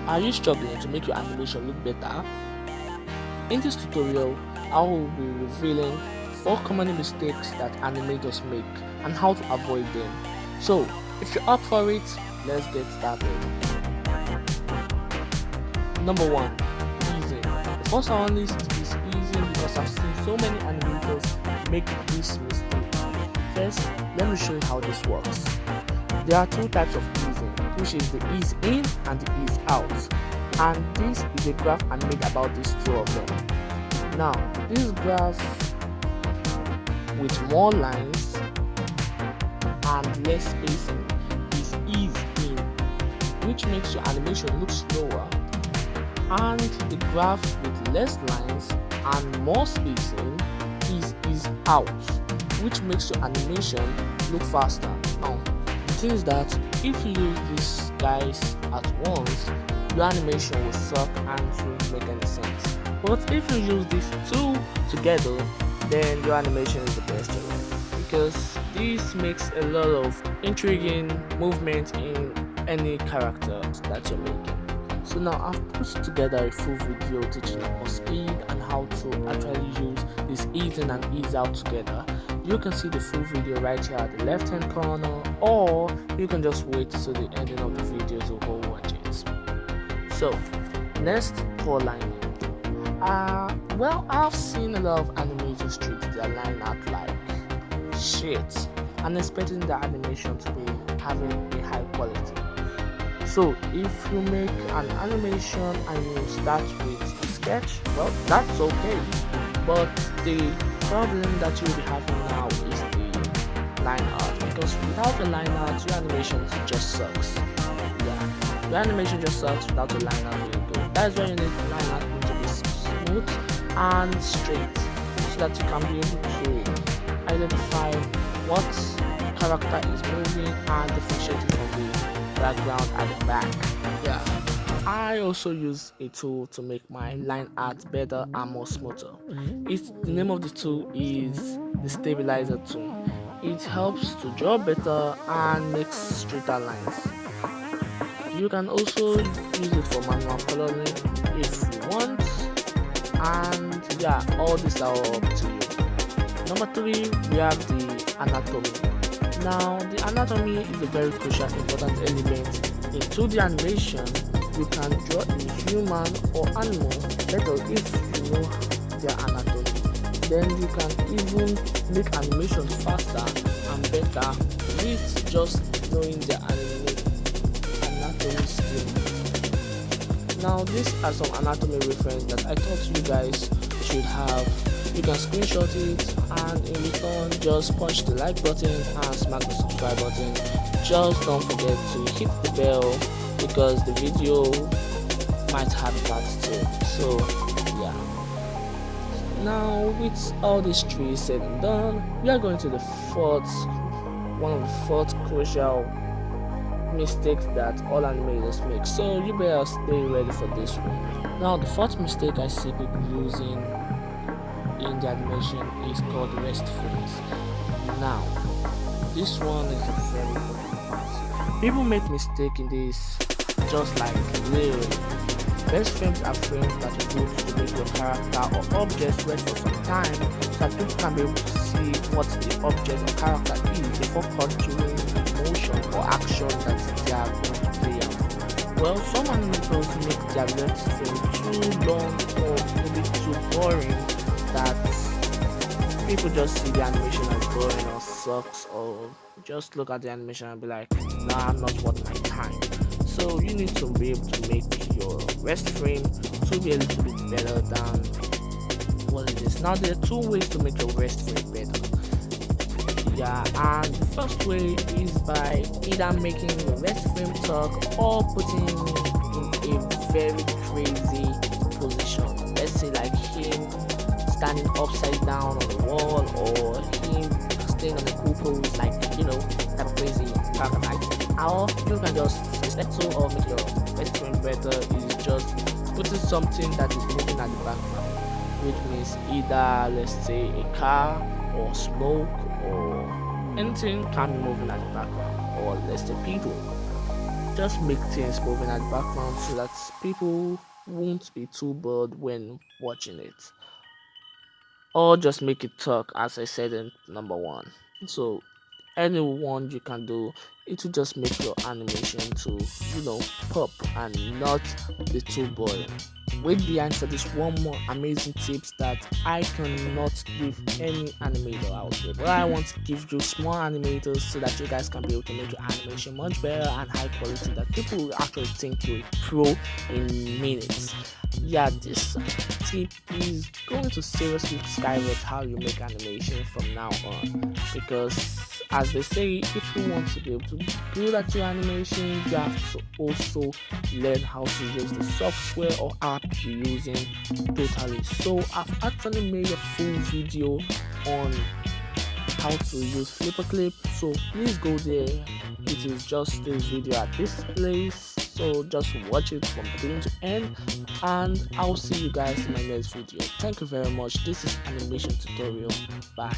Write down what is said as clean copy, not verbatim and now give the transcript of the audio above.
Are you struggling to make your animation look better? In this tutorial, I will be revealing 4 common mistakes that animators make and how to avoid them. So, if you're up for it, let's get started. Number 1. Easing. The first on our list is easing because I've seen so many animators make this mistake. First, let me show you how this works. There are 2 types of easing, which is the ease in and the ease out. And this is a graph I made about these 2 of them. Now, this graph with more lines and less spacing is ease in, which makes your animation look slower, and the graph with less lines and more spacing is ease out, which makes your animation look faster. Now, the thing is that if you use these guys at once, your animation will suck and it won't make any sense. But if you use these 2 together, then your animation is the best one, because this makes a lot of intriguing movement in any character that you're making. So now I've put together a full video teaching about speed and how to actually use this ease in and ease out together. You can see the full video right here at the left hand corner, or you can just wait till the ending of the video to go watch it. So next, for lining. Well, I've seen a lot of animators treat their line art like shit and expecting the animation to be having a high quality. So if you make an animation and you start with a sketch, well, that's okay. But the problem that you'll be having now is the line art, because without the line art, your animation just sucks. Yeah, your animation just sucks without the line art being good. That's why you need the line art to be smooth and straight, so that you can be able to identify what character is moving and differentiate it from the background at the back. Yeah, I also use a tool to make my line art better and more smoother. The name of the tool is the stabilizer tool. It helps to draw better and makes straighter lines. You can also use it for manual coloring if you want, and yeah, all these are up to you. Number 3, we have the anatomy. Now, the anatomy is a very crucial important element in 2D animation. You can draw a human or animal better if you know their anatomy. Then you can even make animations faster and better with just knowing their anatomy skill. Now, these are some anatomy reference that I thought you guys should have. You can screenshot it, and in return just punch the like button and smack the subscribe button. Just don't forget to hit the bell, because the video might have that too. So yeah, now with all these 3 said and done, we are going to the one of the fourth crucial mistakes that all animators make, so you better stay ready for this one. Now, the 4th mistake I see people using in the animation is called rest frames. Now, this one is a very important part. People make mistake in this, just like literally. Rest frames are frames that you use to make your character or object rest for some time, so that people can be able to see what the object or character is before capturing motion or action that they are going to play out. Well, some animators make their rest frame too long or maybe too boring that people just see the animation as boring or sucks, or just look at the animation and be like, nah, not worth my time. So you need to be able to make your rest frame to be a little bit better than what it is. Now, there are 2 ways to make your rest frame better. Yeah, and the first way is by either making your rest frame talk or putting in a very crazy position. Let's say like him standing upside down on the wall, or him staying on the cool pose, like, you know, that crazy character. Or you can just settle or make your rest frame better is just putting something that is moving at the background, which means either, let's say, a car or smoke or anything can be moving at the background, or let's say people. just make things moving at the background so that people won't be too bored when watching it, or just make it talk as I said in number one. So anyone you can do, it will just make your animation to pop and not be too boring. Wait behind for this one more amazing tips that I cannot give any animator out there, but I want to give you small animators so that you guys can be able to make your animation much better and high quality that people will actually think you're pro in minutes. Yeah, this tip is going to seriously skyrocket how you make animation from now on, because as they say, if you want to be able to build at your animation, you have to also learn how to use the software or app you're using totally. So I've actually made a full video on how to use Flipperclip, so please go there. It is just this video at this place, so just watch it from beginning to end, and I'll see you guys in my next video. Thank you very much. This is animation tutorial. Bye.